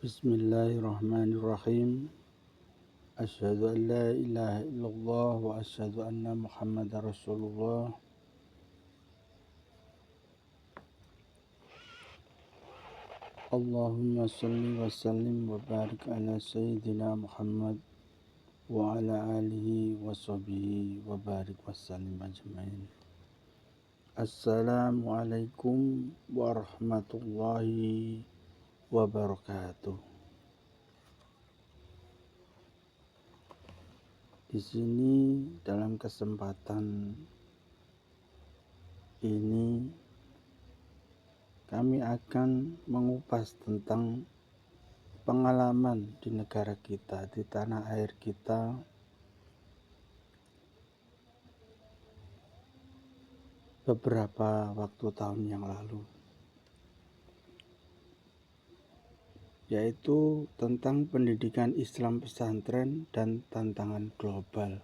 Bismillahirrahmanirrahim. Asyhadu an la ilaha illallah wa asyhadu anna Muhammadar Rasulullah. Allahumma shalli wa sallim wa barik ala sayyidina Muhammad wa ala alihi wa sahbihi wa barik wa sallim ajmain. Assalamualaikum warahmatullahi wabarakatuh. Di sini dalam kesempatan ini kami akan mengupas tentang pengalaman di negara kita, di tanah air kita, beberapa waktu tahun yang lalu, yaitu tentang pendidikan Islam pesantren dan tantangan global.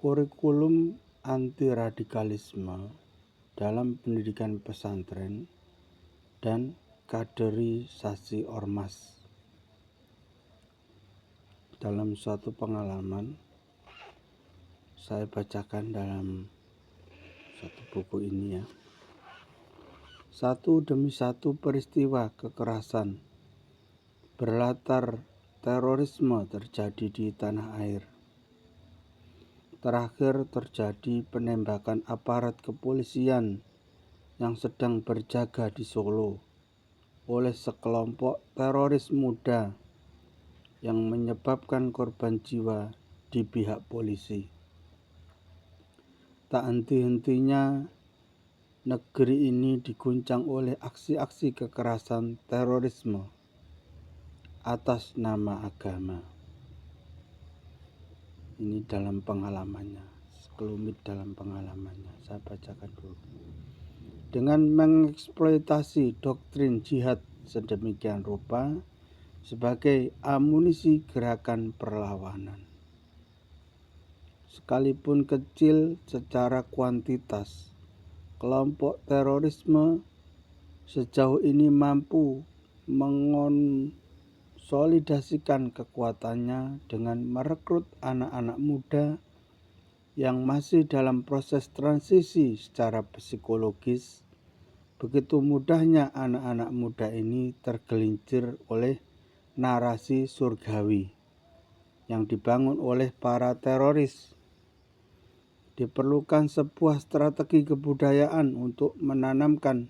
Kurikulum anti-radikalisme dalam pendidikan pesantren dan kaderisasi ormas. Dalam suatu pengalaman, saya bacakan dalam satu buku ini ya. Satu demi satu peristiwa kekerasan berlatar terorisme terjadi di tanah air. Terakhir terjadi penembakan aparat kepolisian yang sedang berjaga di Solo oleh sekelompok teroris muda yang menyebabkan korban jiwa di pihak polisi. Tak henti-hentinya negeri ini diguncang oleh aksi-aksi kekerasan terorisme atas nama agama. Ini dalam pengalamannya, sekelumit dalam pengalamannya, saya bacakan dulu. Dengan mengeksploitasi doktrin jihad sedemikian rupa sebagai amunisi gerakan perlawanan. Sekalipun kecil secara kuantitas, kelompok terorisme sejauh ini mampu mengonsolidasikan kekuatannya dengan merekrut anak-anak muda yang masih dalam proses transisi secara psikologis. Begitu mudahnya anak-anak muda ini tergelincir oleh narasi surgawi yang dibangun oleh para teroris. Diperlukan sebuah strategi kebudayaan untuk menanamkan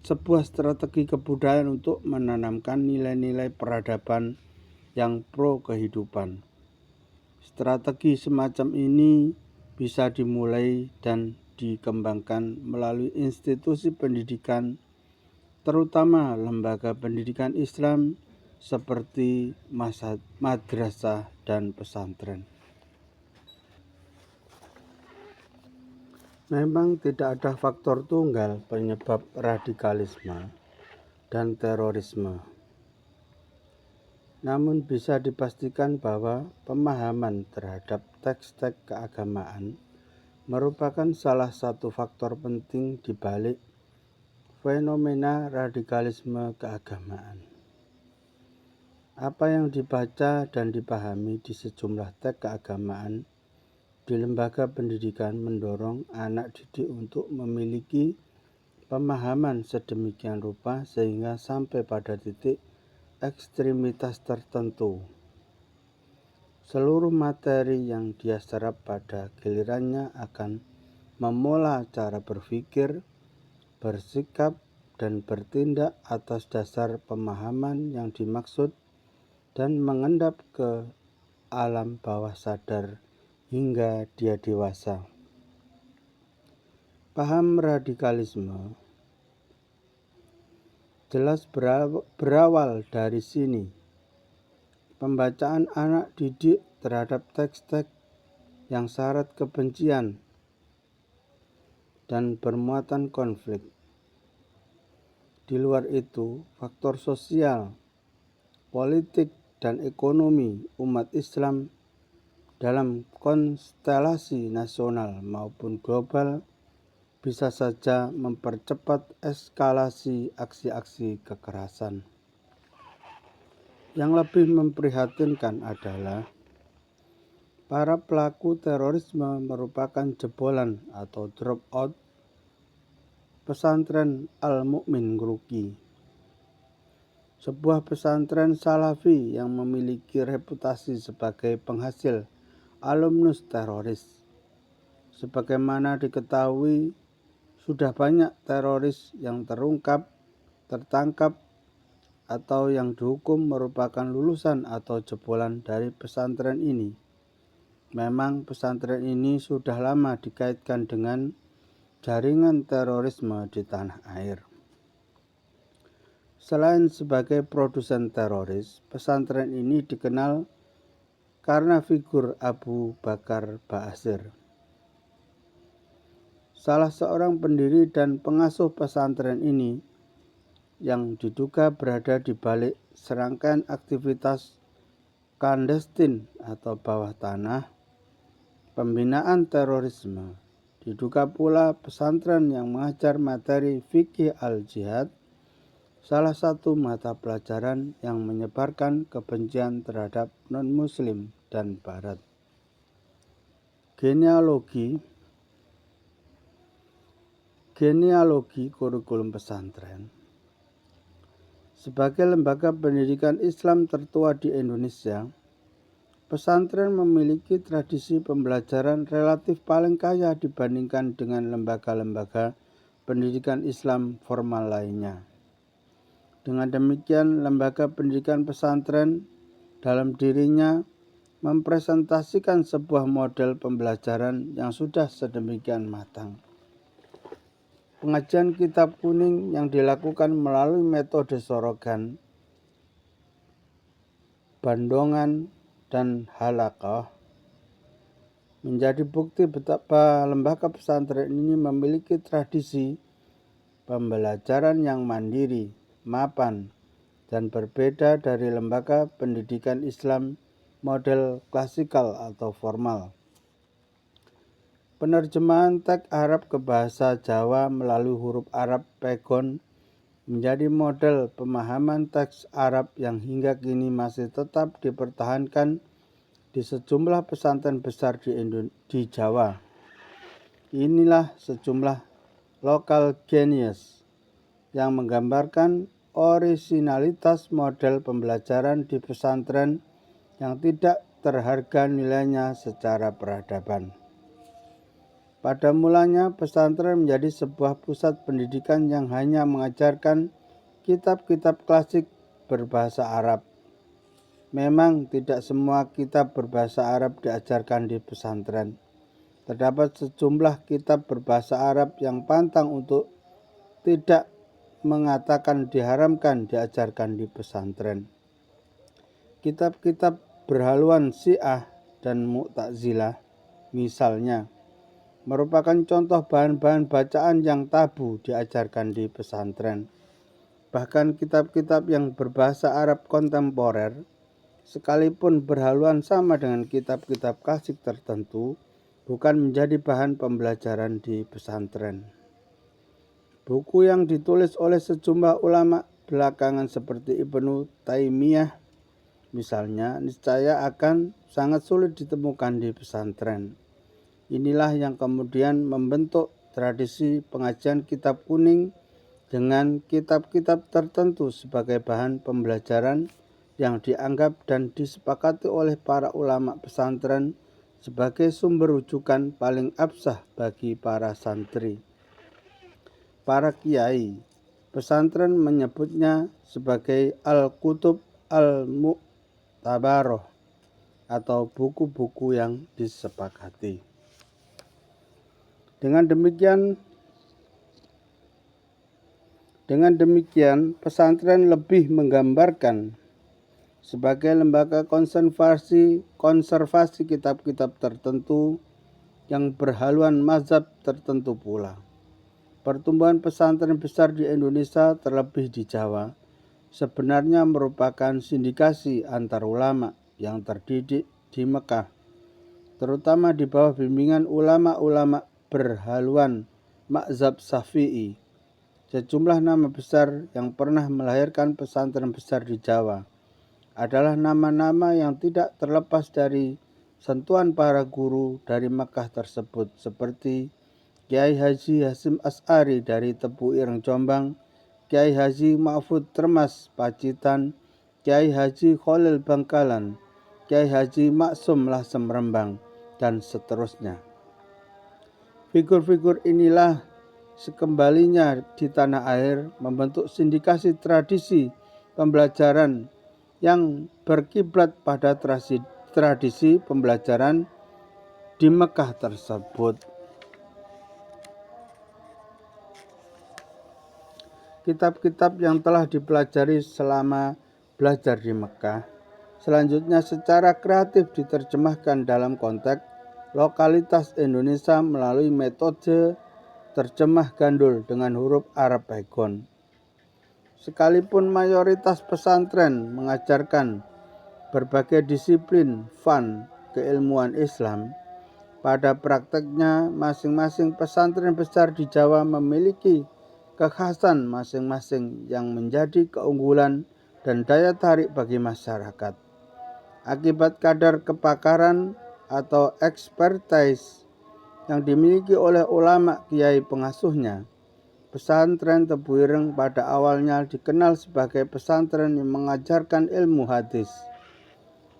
sebuah strategi kebudayaan untuk menanamkan nilai-nilai peradaban yang pro kehidupan. Strategi semacam ini bisa dimulai dan dikembangkan melalui institusi pendidikan, terutama lembaga pendidikan Islam seperti madrasah dan pesantren. Memang tidak ada faktor tunggal penyebab radikalisme dan terorisme. Namun bisa dipastikan bahwa pemahaman terhadap teks-teks keagamaan merupakan salah satu faktor penting di balik fenomena radikalisme keagamaan. Apa yang dibaca dan dipahami di sejumlah teks keagamaan di lembaga pendidikan mendorong anak didik untuk memiliki pemahaman sedemikian rupa sehingga sampai pada titik ekstremitas tertentu. Seluruh materi yang dia serap pada gilirannya akan memola cara berpikir, bersikap, dan bertindak atas dasar pemahaman yang dimaksud dan mengendap ke alam bawah sadar hingga dia dewasa. Paham radikalisme jelas berawal dari sini. Pembacaan anak didik terhadap teks-teks yang syarat kebencian dan bermuatan konflik. Di luar itu, faktor sosial, politik, dan ekonomi umat Islam dalam konstelasi nasional maupun global bisa saja mempercepat eskalasi aksi-aksi kekerasan. Yang lebih memprihatinkan adalah para pelaku terorisme merupakan jebolan atau drop-out pesantren Al-Mu'min Nguruki, sebuah pesantren Salafi yang memiliki reputasi sebagai penghasil alumnus teroris. Sebagaimana diketahui, sudah banyak teroris yang tertangkap, atau yang dihukum merupakan lulusan atau jebolan dari pesantren ini. Memang pesantren ini sudah lama dikaitkan dengan jaringan terorisme di tanah air. Selain sebagai produsen teroris, pesantren ini dikenal karena figur Abu Bakar Ba'asyir, salah seorang pendiri dan pengasuh pesantren ini, yang diduga berada di balik serangkaian aktivitas klandestin atau bawah tanah, pembinaan terorisme. Diduga pula pesantren yang mengajar materi fikih al-jihad, salah satu mata pelajaran yang menyebarkan kebencian terhadap non-muslim dan barat. Genealogi kurikulum pesantren. Sebagai lembaga pendidikan Islam tertua di Indonesia, pesantren memiliki tradisi pembelajaran relatif paling kaya dibandingkan dengan lembaga-lembaga pendidikan Islam formal lainnya. Dengan demikian, lembaga pendidikan pesantren dalam dirinya mempresentasikan sebuah model pembelajaran yang sudah sedemikian matang. Pengajian kitab kuning yang dilakukan melalui metode sorogan, bandongan, dan halaqah menjadi bukti betapa lembaga pesantren ini memiliki tradisi pembelajaran yang mandiri, mapan, dan berbeda dari lembaga pendidikan Islam model klasikal atau formal. Penerjemahan teks Arab ke bahasa Jawa melalui huruf Arab pegon menjadi model pemahaman teks Arab yang hingga kini masih tetap dipertahankan di sejumlah pesantren besar di Jawa. Inilah sejumlah local genius yang menggambarkan orisinalitas model pembelajaran di pesantren yang tidak terharga nilainya secara peradaban. Pada mulanya, pesantren menjadi sebuah pusat pendidikan yang hanya mengajarkan kitab-kitab klasik berbahasa Arab. Memang tidak semua kitab berbahasa Arab diajarkan di pesantren. Terdapat sejumlah kitab berbahasa Arab yang pantang untuk tidak mengatakan diharamkan diajarkan di pesantren. Kitab-kitab berhaluan Syiah dan Mu'tazilah misalnya merupakan contoh bahan-bahan bacaan yang tabu diajarkan di pesantren. Bahkan kitab-kitab yang berbahasa Arab kontemporer, sekalipun berhaluan sama dengan kitab-kitab klasik tertentu, bukan menjadi bahan pembelajaran di pesantren. Buku yang ditulis oleh sejumlah ulama belakangan seperti Ibnu Taimiyah misalnya, niscaya akan sangat sulit ditemukan di pesantren. Inilah yang kemudian membentuk tradisi pengajian kitab kuning dengan kitab-kitab tertentu sebagai bahan pembelajaran yang dianggap dan disepakati oleh para ulama pesantren sebagai sumber rujukan paling absah bagi para santri. Para kiai pesantren menyebutnya sebagai Al-Kutub Al-Mu'tabaroh atau buku-buku yang disepakati. Dengan demikian, pesantren lebih menggambarkan sebagai lembaga konservasi kitab-kitab tertentu yang berhaluan mazhab tertentu pula. Pertumbuhan pesantren besar di Indonesia, terlebih di Jawa, sebenarnya merupakan sindikasi antar ulama yang terdidik di Mekah terutama di bawah bimbingan ulama-ulama berhaluan mazhab Syafi'i. Sejumlah nama besar yang pernah melahirkan pesantren besar di Jawa adalah nama-nama yang tidak terlepas dari sentuhan para guru dari Makkah tersebut, seperti Kiai Haji Hasyim Asy'ari dari Tebu Ireng Jombang, Kiai Haji Mahfud Termas Pacitan, Kiai Haji Khalil Bangkalan, Kiai Haji Maksum Lasem Rembang, dan seterusnya. Figur-figur inilah sekembalinya di tanah air membentuk sindikasi tradisi pembelajaran yang berkiblat pada tradisi pembelajaran di Mekah tersebut. Kitab-kitab yang telah dipelajari selama belajar di Mekah selanjutnya secara kreatif diterjemahkan dalam konteks lokalitas Indonesia melalui metode terjemah gandul dengan huruf Arab Bagon. Sekalipun mayoritas pesantren mengajarkan berbagai disiplin fun keilmuan Islam, pada prakteknya masing-masing pesantren besar di Jawa memiliki kekhasan masing-masing yang menjadi keunggulan dan daya tarik bagi masyarakat. Akibat kadar kepakaran atau expertise yang dimiliki oleh ulama kiai pengasuhnya, pesantren Tebu Ireng pada awalnya dikenal sebagai pesantren yang mengajarkan ilmu hadis.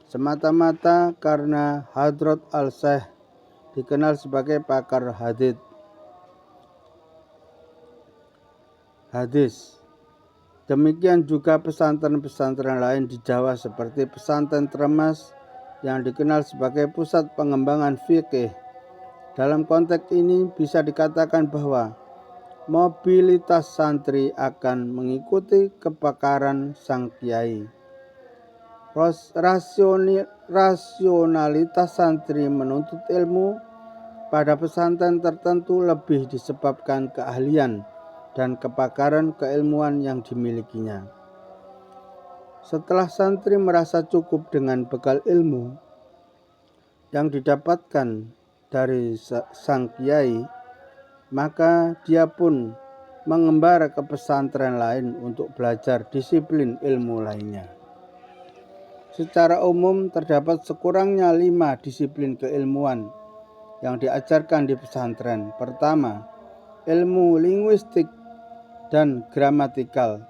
Semata-mata karena Hadrat Al-Syekh dikenal sebagai pakar hadis. Demikian juga pesantren-pesantren lain di Jawa seperti pesantren Tremas yang dikenal sebagai pusat pengembangan fikih. Dalam konteks ini bisa dikatakan bahwa mobilitas santri akan mengikuti kepakaran sang kiai. Rasionalitas santri menuntut ilmu pada pesantren tertentu lebih disebabkan keahlian dan kepakaran keilmuan yang dimilikinya. Setelah santri merasa cukup dengan bekal ilmu yang didapatkan dari sang kiai, maka dia pun mengembar ke pesantren lain untuk belajar disiplin ilmu lainnya. Secara umum terdapat sekurangnya 5 disiplin keilmuan yang diajarkan di pesantren. Pertama, ilmu linguistik dan gramatikal,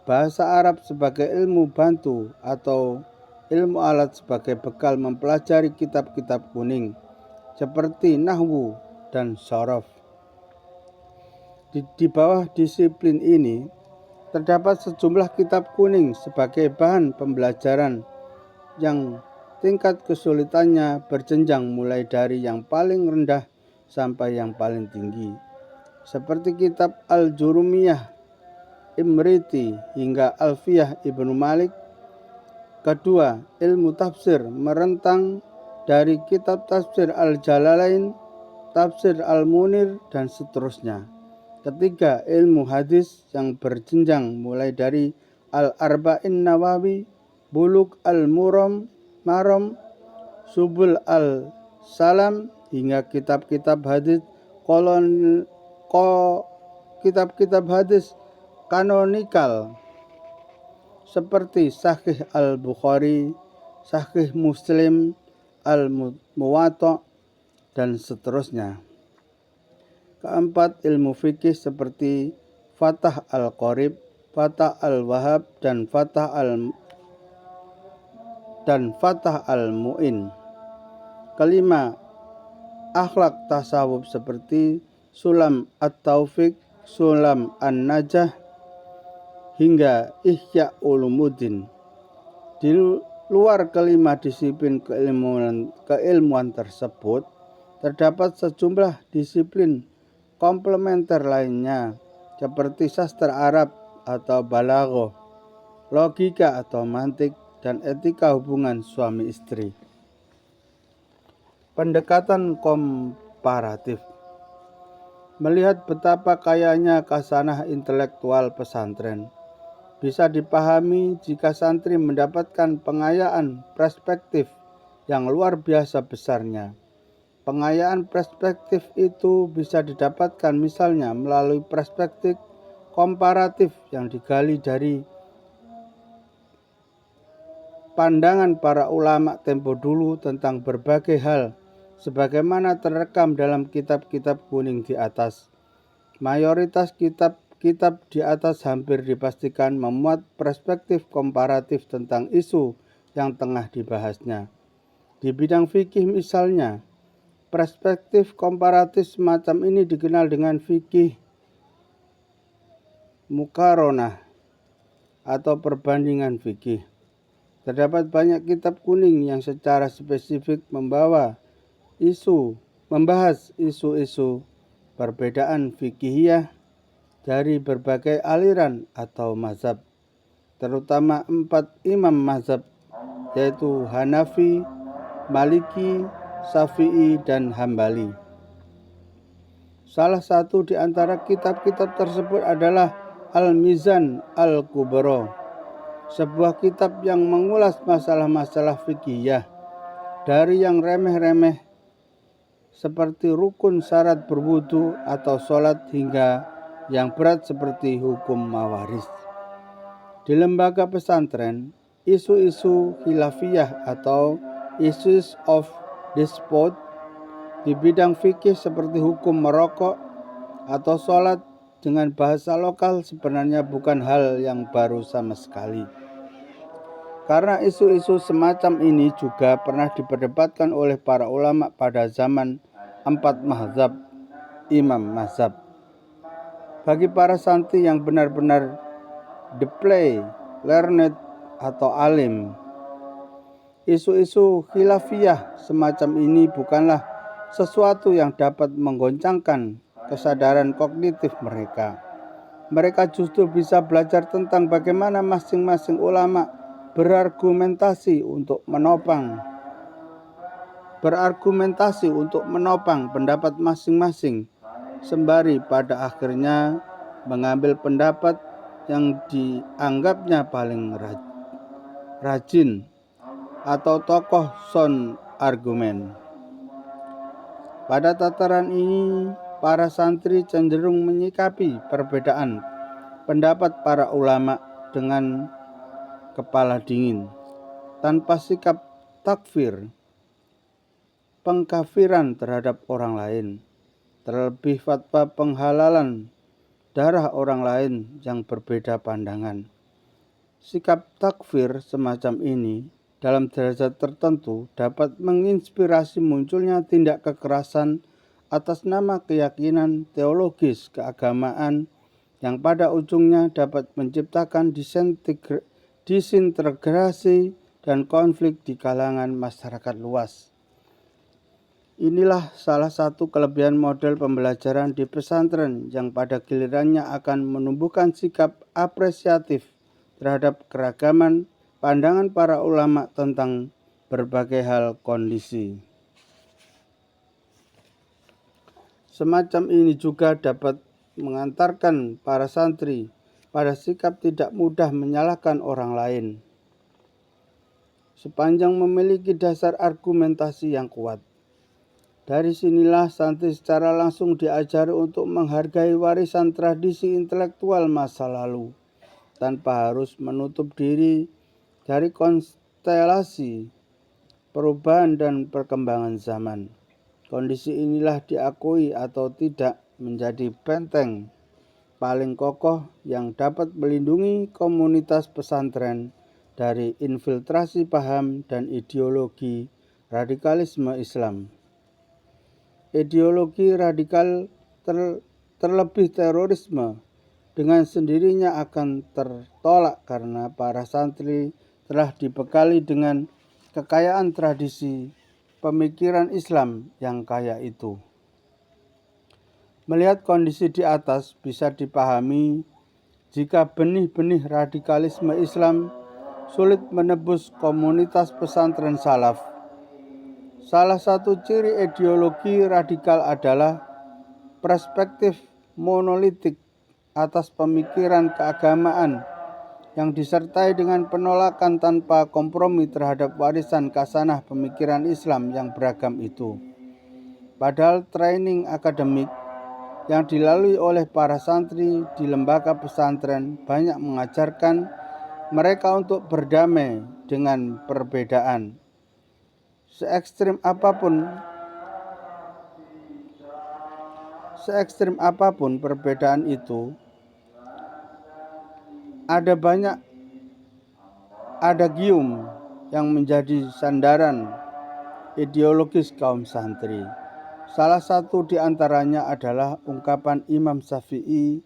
bahasa Arab sebagai ilmu bantu atau ilmu alat sebagai bekal mempelajari kitab-kitab kuning seperti nahwu dan shorof. Di bawah disiplin ini terdapat sejumlah kitab kuning sebagai bahan pembelajaran yang tingkat kesulitannya berjenjang mulai dari yang paling rendah sampai yang paling tinggi, seperti kitab Al-Jurumiyah Imriti hingga Alfiyah Ibnu Malik. Kedua, ilmu tafsir merentang dari kitab tafsir Al-Jalalain, tafsir Al-Munir, dan seterusnya. Ketiga, ilmu hadis yang berjenjang mulai dari Al-Arba'in Nawawi, Bulugh Al-Maram, Subul Al-Salam, hingga kitab-kitab hadis kanonikal seperti Sahih Al-Bukhari, Sahih Muslim, Al-Muwatta, dan seterusnya. Keempat, ilmu fikih seperti Fathah Al-Qorib, Fathah Al-Wahhab, dan Fathah Al-Mu'in. Kelima, akhlak tasawuf seperti Sulam At-Taufiq, Sulam An-Najah, hingga Ihya Ulumuddin. Di luar kelima disiplin keilmuan tersebut, terdapat sejumlah disiplin komplementer lainnya seperti sastra Arab atau balaghah, logika atau mantik, dan etika hubungan suami istri. Pendekatan komparatif. Melihat betapa kayanya khasanah intelektual pesantren, bisa dipahami jika santri mendapatkan pengayaan perspektif yang luar biasa besarnya. Pengayaan perspektif itu bisa didapatkan misalnya melalui perspektif komparatif yang digali dari pandangan para ulama tempo dulu tentang berbagai hal, sebagaimana terekam dalam kitab-kitab kuning di atas. Mayoritas kitab-kitab di atas hampir dipastikan memuat perspektif komparatif tentang isu yang tengah dibahasnya. Di bidang fikih misalnya, perspektif komparatif semacam ini dikenal dengan fikih muqaronah atau perbandingan fikih. Terdapat banyak kitab kuning yang secara spesifik membahas isu-isu perbedaan fikihiyah dari berbagai aliran atau mazhab, terutama 4 imam mazhab, yaitu Hanafi, Maliki, Syafi'i, dan Hambali. Salah satu di antara kitab-kitab tersebut adalah Al-Mizan Al-Kubra, sebuah kitab yang mengulas masalah-masalah fikihiyah dari yang remeh-remeh seperti rukun syarat berwudu atau sholat hingga yang berat seperti hukum mawaris. Di lembaga pesantren, isu-isu khilafiyah atau issues of dispute di bidang fikih seperti hukum merokok atau sholat dengan bahasa lokal sebenarnya bukan hal yang baru sama sekali. Karena isu-isu semacam ini juga pernah diperdebatkan oleh para ulama pada zaman 4 mazhab, imam mazhab. Bagi para santri yang benar-benar learned atau alim, isu-isu khilafiyah semacam ini bukanlah sesuatu yang dapat menggoncangkan kesadaran kognitif mereka. Mereka justru bisa belajar tentang bagaimana masing-masing ulama berargumentasi untuk menopang pendapat masing-masing, sembari pada akhirnya mengambil pendapat yang dianggapnya paling rajin atau tokoh sound argumen. Pada tataran ini, para santri cenderung menyikapi perbedaan pendapat para ulama dengan kepala dingin, tanpa sikap takfir, pengkafiran terhadap orang lain, terlebih fatwa penghalalan darah orang lain yang berbeda pandangan. Sikap takfir semacam ini dalam derajat tertentu dapat menginspirasi munculnya tindak kekerasan atas nama keyakinan teologis keagamaan yang pada ujungnya dapat menciptakan disintegrasi dan konflik di kalangan masyarakat luas. Inilah salah satu kelebihan model pembelajaran di pesantren yang pada gilirannya akan menumbuhkan sikap apresiatif terhadap keragaman pandangan para ulama tentang berbagai hal kondisi. Semacam ini juga dapat mengantarkan para santri pada sikap tidak mudah menyalahkan orang lain, sepanjang memiliki dasar argumentasi yang kuat. Dari sinilah santri secara langsung diajari untuk menghargai warisan tradisi intelektual masa lalu, tanpa harus menutup diri dari konstelasi perubahan dan perkembangan zaman. Kondisi inilah diakui atau tidak menjadi benteng paling kokoh yang dapat melindungi komunitas pesantren dari infiltrasi paham dan ideologi radikalisme Islam. Ideologi radikal terlebih terorisme dengan sendirinya akan tertolak karena para santri telah dibekali dengan kekayaan tradisi pemikiran Islam yang kaya itu. Melihat kondisi di atas bisa dipahami jika benih-benih radikalisme Islam sulit menebus komunitas pesantren salaf. Salah satu ciri ideologi radikal adalah perspektif monolitik atas pemikiran keagamaan yang disertai dengan penolakan tanpa kompromi terhadap warisan kasanah pemikiran Islam yang beragam itu. Padahal training akademik yang dilalui oleh para santri di lembaga pesantren banyak mengajarkan mereka untuk berdamai dengan perbedaan. Seekstrim apapun perbedaan itu, ada banyak adagium yang menjadi sandaran ideologis kaum santri. Salah satu di antaranya adalah ungkapan Imam Syafi'i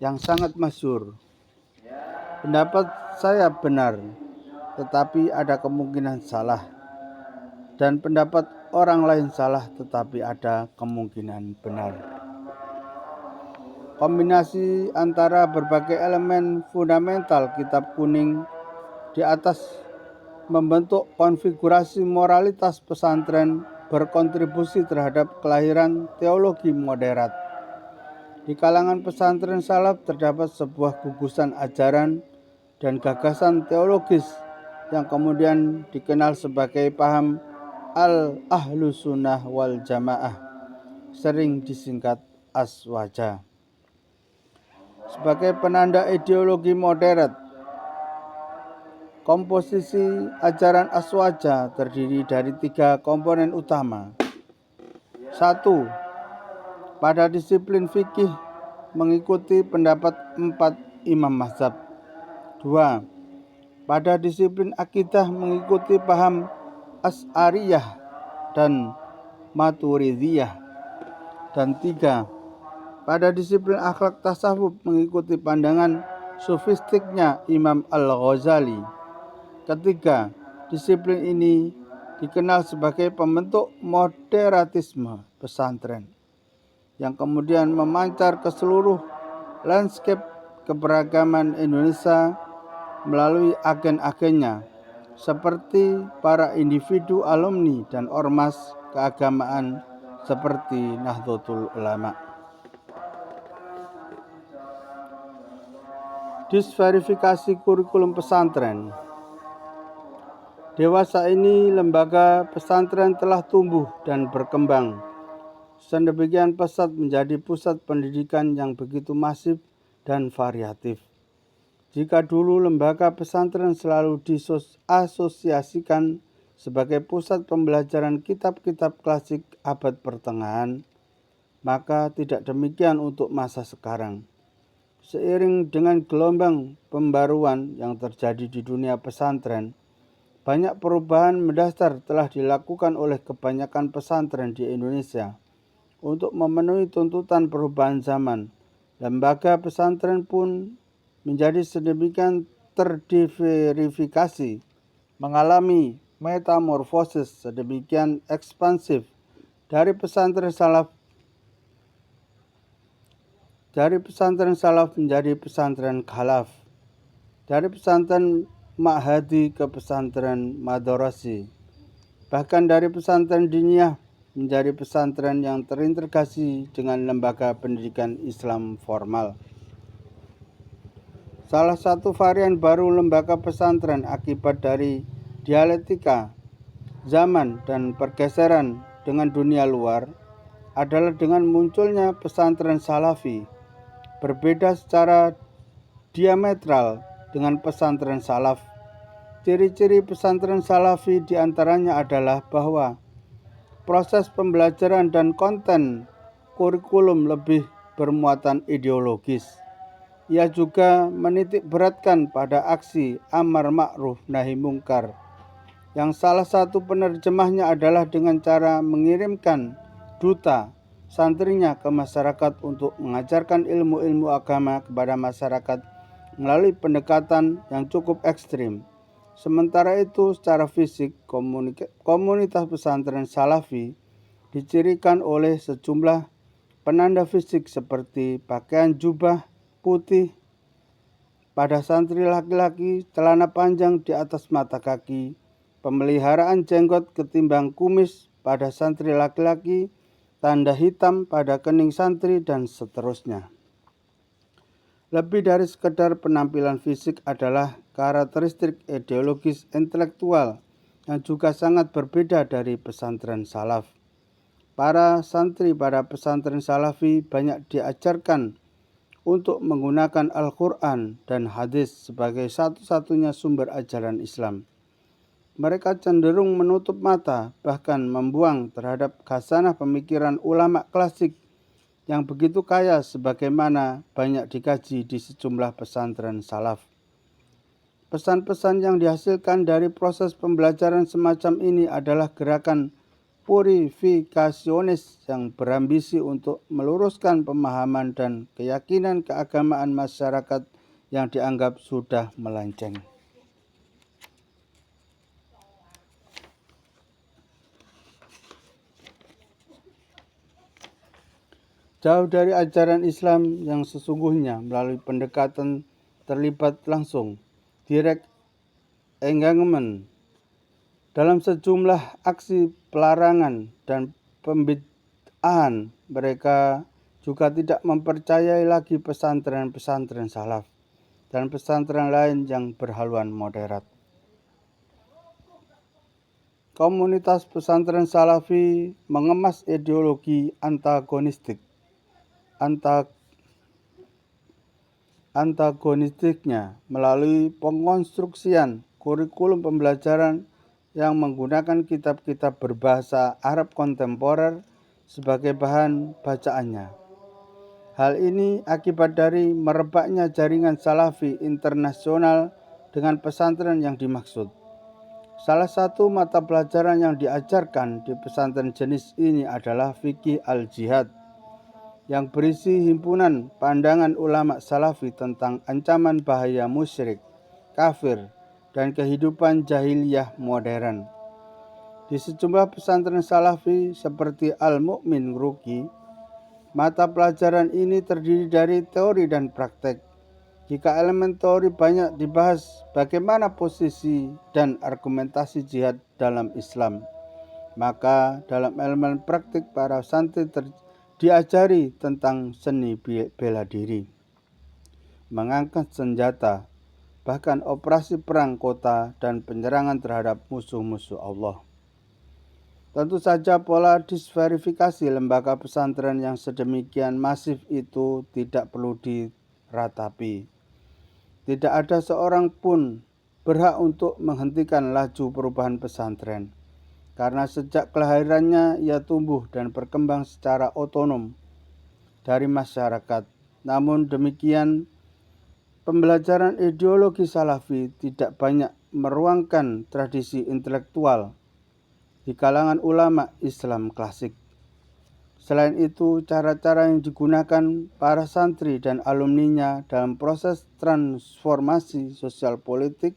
yang sangat masyhur. Pendapat saya benar, tetapi ada kemungkinan salah. Dan pendapat orang lain salah, tetapi ada kemungkinan benar. Kombinasi antara berbagai elemen fundamental kitab kuning di atas membentuk konfigurasi moralitas pesantren berkontribusi terhadap kelahiran teologi moderat. Di kalangan pesantren salaf terdapat sebuah gugusan ajaran dan gagasan teologis yang kemudian dikenal sebagai paham al-ahlu sunnah wal jamaah, sering disingkat aswaja. Sebagai penanda ideologi moderat, komposisi ajaran aswaja terdiri dari 3 komponen utama. 1. Pada disiplin fikih mengikuti pendapat 4 imam mazhab. 2. Pada disiplin akidah mengikuti paham Asy'ariyah dan Maturidiyah. Dan 3. Pada disiplin akhlak tasawuf mengikuti pandangan sufistiknya Imam Al-Ghazali. Ketiga, disiplin ini dikenal sebagai pembentuk moderatisme pesantren yang kemudian memancar ke seluruh landscape keberagaman Indonesia melalui agen-agennya seperti para individu alumni dan ormas keagamaan seperti Nahdlatul Ulama. Disverifikasi kurikulum pesantren. Dewasa ini lembaga pesantren telah tumbuh dan berkembang sedemikian pesat menjadi pusat pendidikan yang begitu masif dan variatif. Jika dulu lembaga pesantren selalu disosiasikan sebagai pusat pembelajaran kitab-kitab klasik abad pertengahan, maka tidak demikian untuk masa sekarang. Seiring dengan gelombang pembaruan yang terjadi di dunia pesantren, banyak perubahan mendasar telah dilakukan oleh kebanyakan pesantren di Indonesia. Untuk memenuhi tuntutan perubahan zaman, lembaga pesantren pun menjadi sedemikian terdiversifikasi, mengalami metamorfosis sedemikian ekspansif dari pesantren salaf menjadi pesantren khalaf, dari pesantren ma'hadi ke pesantren madrasah, bahkan dari pesantren diniyah menjadi pesantren yang terintegrasi dengan lembaga pendidikan Islam formal. Salah satu varian baru lembaga pesantren akibat dari dialektika zaman dan pergeseran dengan dunia luar adalah dengan munculnya pesantren salafi, berbeda secara diametral dengan pesantren salaf. Ciri-ciri pesantren salafi diantaranya adalah bahwa proses pembelajaran dan konten kurikulum lebih bermuatan ideologis. Ia juga menitik beratkan pada aksi amar ma'ruf nahi mungkar, yang salah satu penerjemahnya adalah dengan cara mengirimkan duta santrinya ke masyarakat untuk mengajarkan ilmu-ilmu agama kepada masyarakat melalui pendekatan yang cukup ekstrim. Sementara itu, secara fisik, komunitas pesantren salafi dicirikan oleh sejumlah penanda fisik seperti pakaian jubah putih pada santri laki-laki, celana panjang di atas mata kaki, pemeliharaan jenggot ketimbang kumis pada santri laki-laki, tanda hitam pada kening santri, dan seterusnya. Lebih dari sekedar penampilan fisik adalah karakteristik ideologis intelektual yang juga sangat berbeda dari pesantren salaf. Para santri pada pesantren salafi banyak diajarkan untuk menggunakan Al-Quran dan hadis sebagai satu-satunya sumber ajaran Islam. Mereka cenderung menutup mata, bahkan membuang terhadap khasanah pemikiran ulama klasik yang begitu kaya sebagaimana banyak dikaji di sejumlah pesantren salaf. Pesan-pesan yang dihasilkan dari proses pembelajaran semacam ini adalah gerakan purifikasionis yang berambisi untuk meluruskan pemahaman dan keyakinan keagamaan masyarakat yang dianggap sudah melenceng. Jauh dari ajaran Islam yang sesungguhnya melalui pendekatan terlibat langsung, direct engagement, dalam sejumlah aksi pelarangan dan pembid'ahan, mereka juga tidak mempercayai lagi pesantren-pesantren salaf dan pesantren lain yang berhaluan moderat. Komunitas pesantren salafi mengemas ideologi antagonistiknya melalui pengonstruksian kurikulum pembelajaran yang menggunakan kitab-kitab berbahasa Arab kontemporer sebagai bahan bacaannya. Hal ini akibat dari merebaknya jaringan salafi internasional dengan pesantren yang dimaksud. Salah satu mata pelajaran yang diajarkan di pesantren jenis ini adalah fikih al-jihad, yang berisi himpunan pandangan ulama salafi tentang ancaman bahaya musyrik, kafir, dan kehidupan jahiliyah modern. Di sejumlah pesantren salafi seperti Al-Mu'min Ruki, mata pelajaran ini terdiri dari teori dan praktek. Jika elemen teori banyak dibahas bagaimana posisi dan argumentasi jihad dalam Islam, maka dalam elemen praktik para santri diajari tentang seni bela diri, mengangkat senjata, bahkan operasi perang kota dan penyerangan terhadap musuh-musuh Allah. Tentu saja pola disverifikasi lembaga pesantren yang sedemikian masif itu tidak perlu diratapi. Tidak ada seorang pun berhak untuk menghentikan laju perubahan pesantren, karena sejak kelahirannya ia tumbuh dan berkembang secara otonom dari masyarakat. Namun demikian, pembelajaran ideologi salafi tidak banyak meruangkan tradisi intelektual di kalangan ulama Islam klasik. Selain itu, cara-cara yang digunakan para santri dan alumninya dalam proses transformasi sosial politik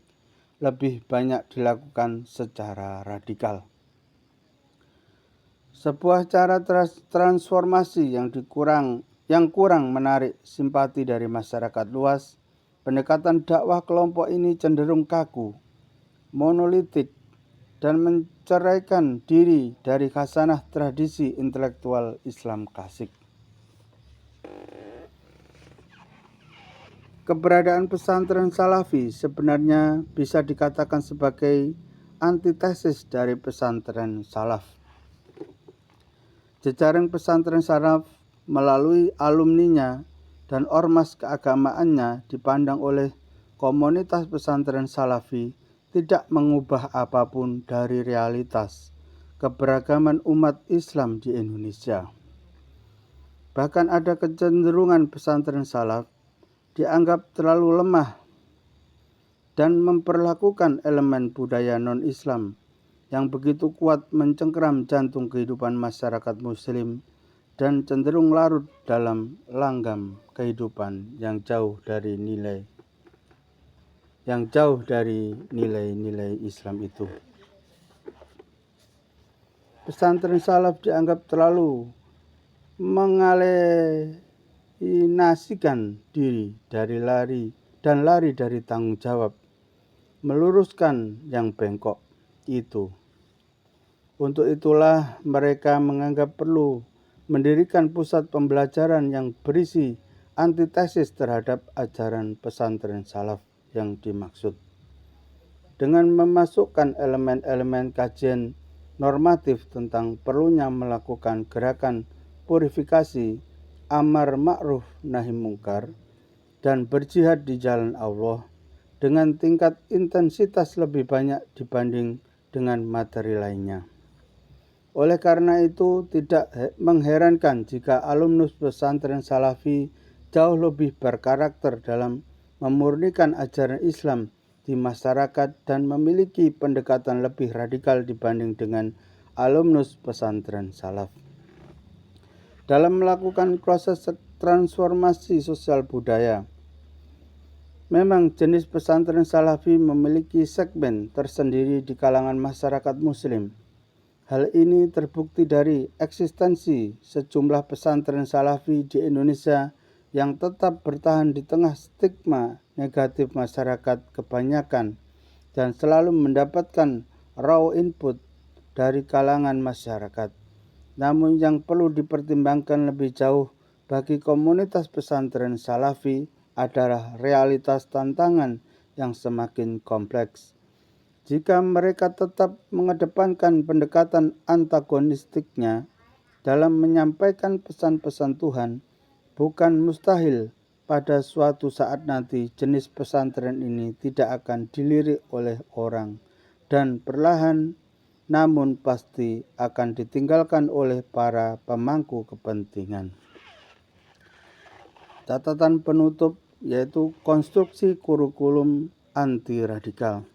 lebih banyak dilakukan secara radikal. Sebuah cara transformasi yang kurang menarik simpati dari masyarakat luas. Pendekatan dakwah kelompok ini cenderung kaku, monolitik, dan menceraikan diri dari khasanah tradisi intelektual Islam klasik. Keberadaan pesantren salafi sebenarnya bisa dikatakan sebagai antitesis dari pesantren salaf. Jejaring pesantren salaf melalui alumninya dan ormas keagamaannya dipandang oleh komunitas pesantren salafi tidak mengubah apapun dari realitas keberagaman umat Islam di Indonesia. Bahkan ada kecenderungan pesantren salaf dianggap terlalu lemah dan memperlakukan elemen budaya non-Islam yang begitu kuat mencengkeram jantung kehidupan masyarakat muslim dan cenderung larut dalam langgam kehidupan yang jauh dari nilai-nilai Islam itu. Pesantren salaf dianggap terlalu mengalinasikan diri dari lari dari tanggung jawab, meluruskan yang bengkok itu. Untuk itulah mereka menganggap perlu mendirikan pusat pembelajaran yang berisi antitesis terhadap ajaran pesantren salaf yang dimaksud. Dengan memasukkan elemen-elemen kajian normatif tentang perlunya melakukan gerakan purifikasi, amar ma'ruf nahi mungkar, dan berjihad di jalan Allah dengan tingkat intensitas lebih banyak dibanding dengan materi lainnya. Oleh karena itu, tidak mengherankan jika alumnus pesantren salafi jauh lebih berkarakter dalam memurnikan ajaran Islam di masyarakat dan memiliki pendekatan lebih radikal dibanding dengan alumnus pesantren salaf. Dalam melakukan proses transformasi sosial budaya, memang jenis pesantren salafi memiliki segmen tersendiri di kalangan masyarakat muslim. Hal ini terbukti dari eksistensi sejumlah pesantren salafi di Indonesia yang tetap bertahan di tengah stigma negatif masyarakat kebanyakan dan selalu mendapatkan raw input dari kalangan masyarakat. Namun yang perlu dipertimbangkan lebih jauh bagi komunitas pesantren salafi adalah realitas tantangan yang semakin kompleks. Jika mereka tetap mengedepankan pendekatan antagonistiknya dalam menyampaikan pesan-pesan Tuhan, bukan mustahil pada suatu saat nanti jenis pesantren ini tidak akan dilirik oleh orang dan perlahan namun pasti akan ditinggalkan oleh para pemangku kepentingan. Catatan penutup yaitu konstruksi kurikulum anti-radikal.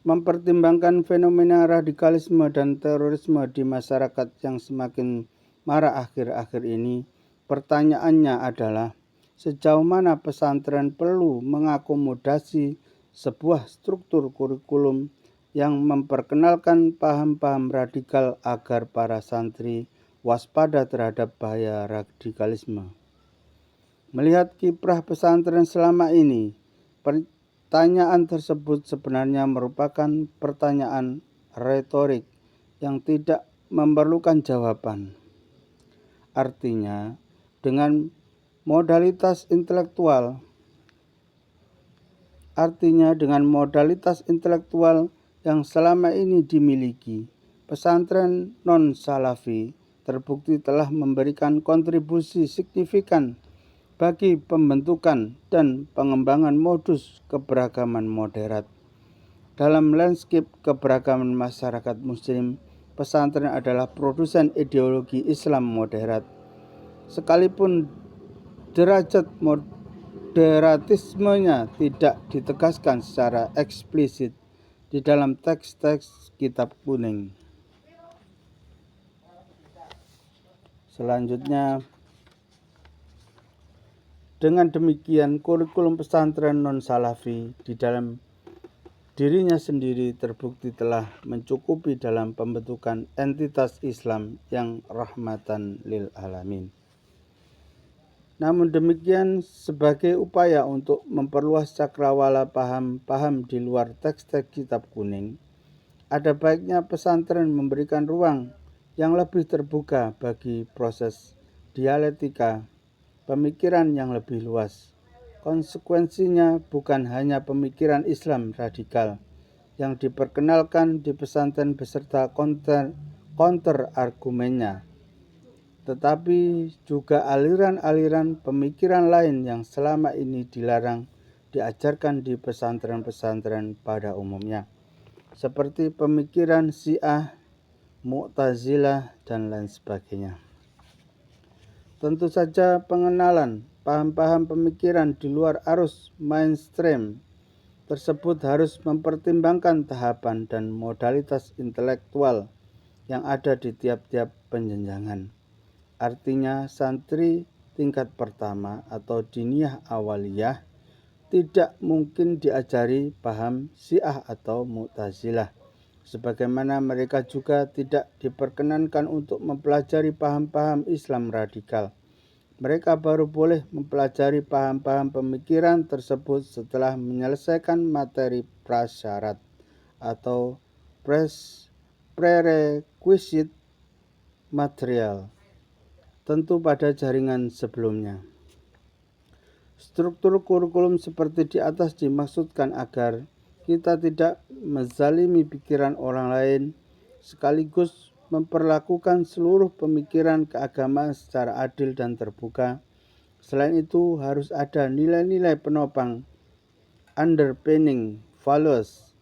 Mempertimbangkan fenomena radikalisme dan terorisme di masyarakat yang semakin marak akhir-akhir ini, pertanyaannya adalah sejauh mana pesantren perlu mengakomodasi sebuah struktur kurikulum yang memperkenalkan paham-paham radikal agar para santri waspada terhadap bahaya radikalisme. Melihat kiprah pesantren selama ini, pertanyaan tersebut sebenarnya merupakan pertanyaan retorik yang tidak memerlukan jawaban. Artinya, dengan modalitas intelektual yang selama ini dimiliki, pesantren non-salafi terbukti telah memberikan kontribusi signifikan bagi pembentukan dan pengembangan modus keberagaman moderat. Dalam landscape keberagaman masyarakat muslim, pesantren adalah produsen ideologi Islam moderat. Sekalipun derajat moderatismenya tidak ditegaskan secara eksplisit di dalam teks-teks kitab kuning. Selanjutnya, dengan demikian, kurikulum pesantren non-salafi di dalam dirinya sendiri terbukti telah mencukupi dalam pembentukan entitas Islam yang rahmatan lil alamin. Namun demikian, sebagai upaya untuk memperluas cakrawala paham-paham di luar teks-teks kitab kuning, ada baiknya pesantren memberikan ruang yang lebih terbuka bagi proses dialektika pemikiran yang lebih luas. Konsekuensinya bukan hanya pemikiran Islam radikal yang diperkenalkan di pesantren beserta counter argumennya, tetapi juga aliran-aliran pemikiran lain yang selama ini dilarang diajarkan di pesantren-pesantren pada umumnya, seperti pemikiran Syiah, Mu'tazilah, dan lain sebagainya. Tentu saja pengenalan paham-paham pemikiran di luar arus mainstream tersebut harus mempertimbangkan tahapan dan modalitas intelektual yang ada di tiap-tiap penjenjangan. Artinya santri tingkat pertama atau diniyah awaliyah tidak mungkin diajari paham Syiah atau Mu'tazilah, sebagaimana mereka juga tidak diperkenankan untuk mempelajari paham-paham Islam radikal. Mereka baru boleh mempelajari paham-paham pemikiran tersebut setelah menyelesaikan materi prasyarat atau prerequisite material. tentu pada jaringan sebelumnya. Struktur kurikulum seperti di atas dimaksudkan agar kita tidak menzalimi pikiran orang lain, sekaligus memperlakukan seluruh pemikiran keagamaan secara adil dan terbuka. Selain itu, harus ada nilai-nilai penopang underpinning values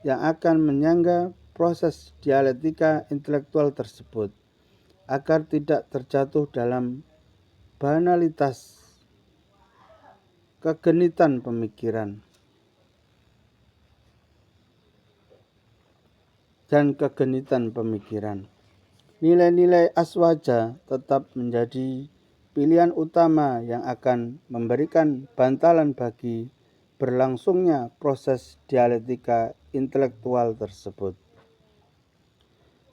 yang akan menyangga proses dialektika intelektual tersebut, agar tidak terjatuh dalam banalitas kegenitan pemikiran dan kegenitan pemikiran. Nilai-nilai aswaja tetap menjadi pilihan utama yang akan memberikan bantalan bagi berlangsungnya proses dialektika intelektual tersebut.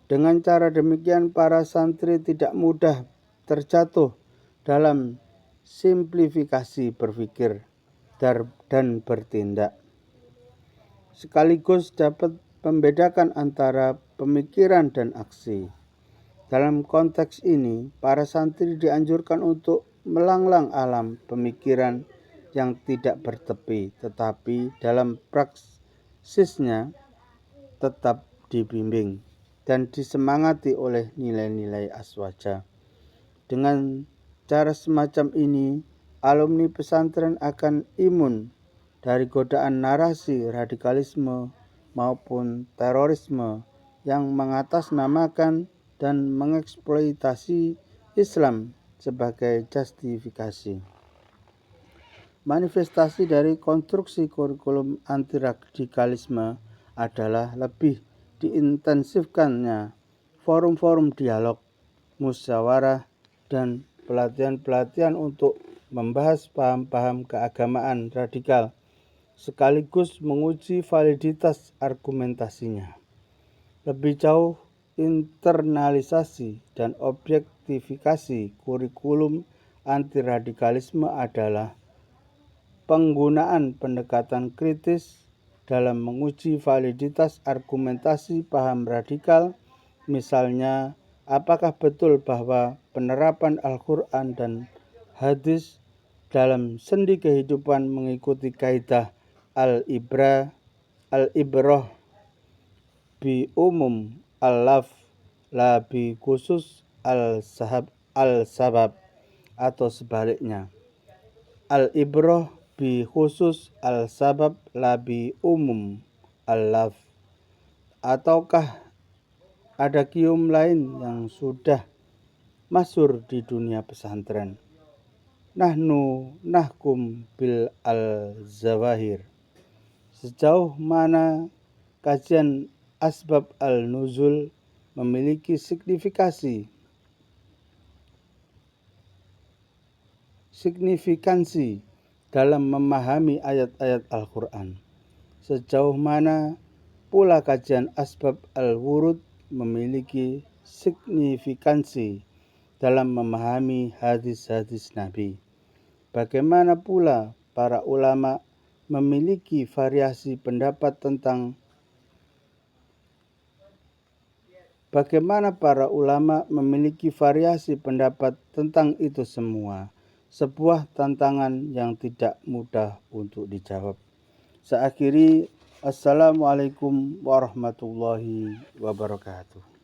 Dengan cara demikian, para santri tidak mudah terjatuh dalam simplifikasi berpikir dan bertindak, sekaligus dapat membedakan antara pemikiran dan aksi. Dalam konteks ini, para santri dianjurkan untuk melanglang alam pemikiran yang tidak bertepi, tetapi dalam praksisnya tetap dibimbing dan disemangati oleh nilai-nilai aswaja. Dengan cara semacam ini, alumni pesantren akan imun dari godaan narasi radikalisme maupun terorisme yang mengatasnamakan dan mengeksploitasi Islam sebagai justifikasi. Manifestasi dari konstruksi kurikulum anti-radikalisme adalah lebih diintensifkannya forum-forum dialog, musyawarah, dan pelatihan-pelatihan untuk membahas paham-paham keagamaan radikal, sekaligus menguji validitas argumentasinya. Lebih jauh, internalisasi dan objektifikasi kurikulum anti-radikalisme adalah penggunaan pendekatan kritis dalam menguji validitas argumentasi paham radikal, misalnya apakah betul bahwa penerapan Al-Quran dan hadis dalam sendi kehidupan mengikuti kaidah al-ibrah bi umum al-laf la bi khusus al-sabab, atau sebaliknya, al-ibrah bi khusus al-sabab la bi umum al-laf. Ataukah ada kium lain yang sudah masyhur di dunia pesantren? Nahnu nahkum bil al-zawahir. Sejauh mana kajian asbab al-nuzul memiliki signifikansi dalam memahami ayat-ayat Al-Quran. Sejauh mana pula kajian asbab al-wurud memiliki signifikansi dalam memahami hadis-hadis Nabi. Bagaimana pula para ulama memiliki variasi pendapat tentang itu semua. Sebuah tantangan yang tidak mudah untuk dijawab. Saya akhiri, Assalamualaikum warahmatullahi wabarakatuh.